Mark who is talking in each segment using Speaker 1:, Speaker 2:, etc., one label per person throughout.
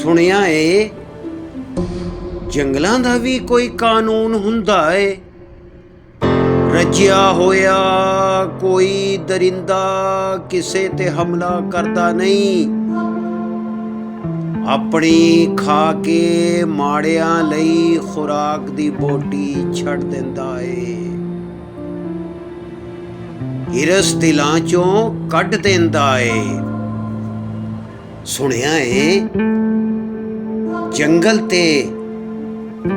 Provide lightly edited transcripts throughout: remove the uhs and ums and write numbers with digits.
Speaker 1: ਸੁਣਿਆ ਏ ਜੰਗਲਾਂ ਦਾ ਵੀ ਕੋਈ ਕਾਨੂੰਨ ਹੁੰਦਾ ਏ। ਰੱਜਿਆ ਹੋਇਆ ਕੋਈ ਦਰਿੰਦਾ ਕਿਸੇ ਤੇ ਹਮਲਾ ਕਰਦਾ ਨਹੀਂ, ਆਪਣੀ ਖਾ ਕੇ ਮਾੜਿਆਂ ਲਈ ਖੁਰਾਕ ਦੀ ਬੋਟੀ ਛੱਡ ਦਿੰਦਾ ਏ। ਹਿਰਸ ਦਿਲਾਂ ਚੋਂ ਕੱਢ ਦਿੰਦਾ ਏ। ਸੁਣਿਆ ਏ ਜੰਗਲ ਤੇ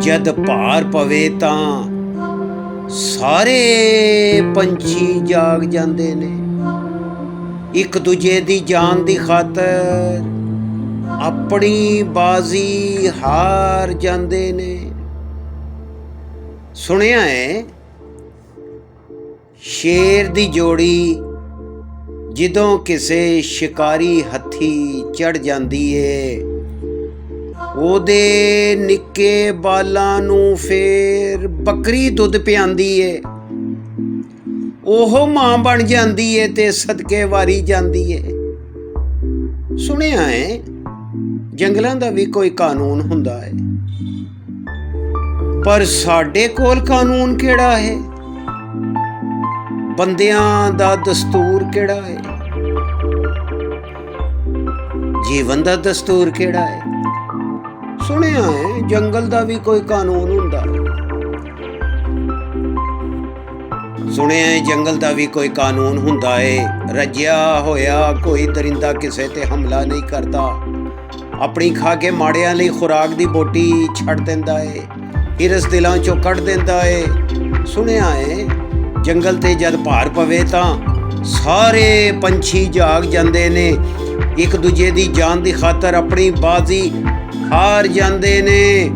Speaker 1: ਜਦ ਭਾਰ ਪਵੇ ਤਾਂ ਸਾਰੇ ਪੰਛੀ ਜਾਗ ਜਾਂਦੇ ਨੇ, ਇੱਕ ਦੂਜੇ ਦੀ ਜਾਨ ਦੀ ਖਾਤਰ ਆਪਣੀ ਬਾਜ਼ੀ ਹਾਰ ਜਾਂਦੇ ਨੇ। ਸੁਣਿਆ ਏ ਸ਼ੇਰ ਦੀ ਜੋੜੀ ਜਦੋਂ ਕਿਸੇ ਸ਼ਿਕਾਰੀ ਹੱਥੀ ਚੜ ਜਾਂਦੀ ਏ, ਉਹਦੇ ਨਿੱਕੇ ਬਾਲਾਂ ਨੂੰ ਫੇਰ ਬੱਕਰੀ ਦੁੱਧ ਪਿਆਂਦੀ ਏ। ਉਹ ਮਾਂ ਬਣ ਜਾਂਦੀ ਏ ਤੇ ਸਦਕੇ ਵਾਰੀ ਜਾਂਦੀ ਏ। ਸੁਣਿਆ ਏ ਜੰਗਲਾਂ ਦਾ ਵੀ ਕੋਈ ਕਾਨੂੰਨ ਹੁੰਦਾ ਏ, ਪਰ ਸਾਡੇ ਕੋਲ ਕਾਨੂੰਨ ਕਿਹੜਾ ਹੈ? ਬੰਦਿਆਂ ਦਾ ਦਸਤੂਰ ਕਿਹੜਾ ਹੈ? ਜੀਵਨ ਦਾ ਦਸਤੂਰ ਕਿਹੜਾ ਹੈ? ਸੁਣਿਆ ਹੈ ਜੰਗਲ ਦਾ ਵੀ ਕੋਈ ਕਾਨੂੰਨ ਹੁੰਦਾ ਹੈ। ਸੁਣਿਆ ਹੈ ਜੰਗਲ ਦਾ ਵੀ ਕੋਈ ਕਾਨੂੰਨ ਹੁੰਦਾ ਹੈ। ਰੱਜਿਆ ਹੋਇਆ ਕੋਈ ਦਰਿੰਦਾ ਕਿਸੇ ਤੇ ਹਮਲਾ ਨਹੀਂ ਕਰਦਾ, ਆਪਣੀ ਖਾ ਕੇ ਮਾੜਿਆਂ ਲਈ ਖੁਰਾਕ ਦੀ ਬੋਟੀ ਛੱਡ ਦਿੰਦਾ ਏ, ਹਿਰਸ ਦਿਲਾਂ ਚੋਂ ਕੱਢ ਦਿੰਦਾ ਏ। ਸੁਣਿਆ ਏ ਜੰਗਲ ਤੇ ਜਦ ਭਾਰ ਪਵੇ ਤਾਂ ਸਾਰੇ ਪੰਛੀ ਜਾਗ ਜਾਂਦੇ ਨੇ, ਇੱਕ ਦੂਜੇ ਦੀ ਜਾਨ ਦੀ ਖਾਤਰ ਆਪਣੀ ਬਾਜ਼ੀ ਹਾਰ ਜਾਂਦੇ ਨੇ।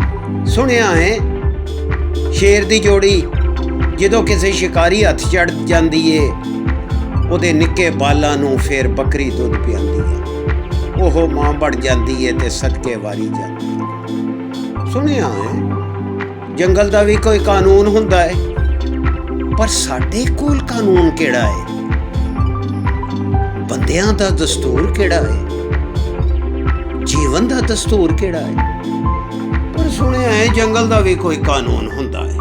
Speaker 1: ਸੁਣਿਆ ਹੈ ਸ਼ੇਰ ਦੀ ਜੋੜੀ ਜਦੋਂ ਕਿਸੇ ਸ਼ਿਕਾਰੀ ਹੱਥ ਚੜ ਜਾਂਦੀ ਏ, ਉਹਦੇ ਨਿੱਕੇ ਬਾਲਾਂ ਨੂੰ ਫੇਰ ਬੱਕਰੀ ਦੁੱਧ ਪਿਆਂਦੀ ਏ। ਉਹ ਮਾਂ ਬਣ ਜਾਂਦੀ ਏ ਤੇ ਸਦਕੇ ਵਾਰੀ ਜਾਂਦੀ ਏ। ਸੁਣਿਆ ਹੈ ਜੰਗਲ ਦਾ ਵੀ ਕੋਈ ਕਾਨੂੰਨ ਹੁੰਦਾ ਹੈ, ਪਰ ਸਾਡੇ ਕੋਲ ਕਾਨੂੰਨ ਕਿਹੜਾ ਹੈ? ਬੰਦਿਆਂ ਦਾ ਦਸਤੂਰ ਕਿਹੜਾ ਹੈ? ਜੀਵਨ ਦਾ ਦਸਤੂਰ ਕਿਹੜਾ ਹੈ? ਪਰ ਸੁਣਿਆ ਹੈ ਜੰਗਲ ਦਾ ਵੀ ਕੋਈ ਕਾਨੂੰਨ ਹੁੰਦਾ ਹੈ।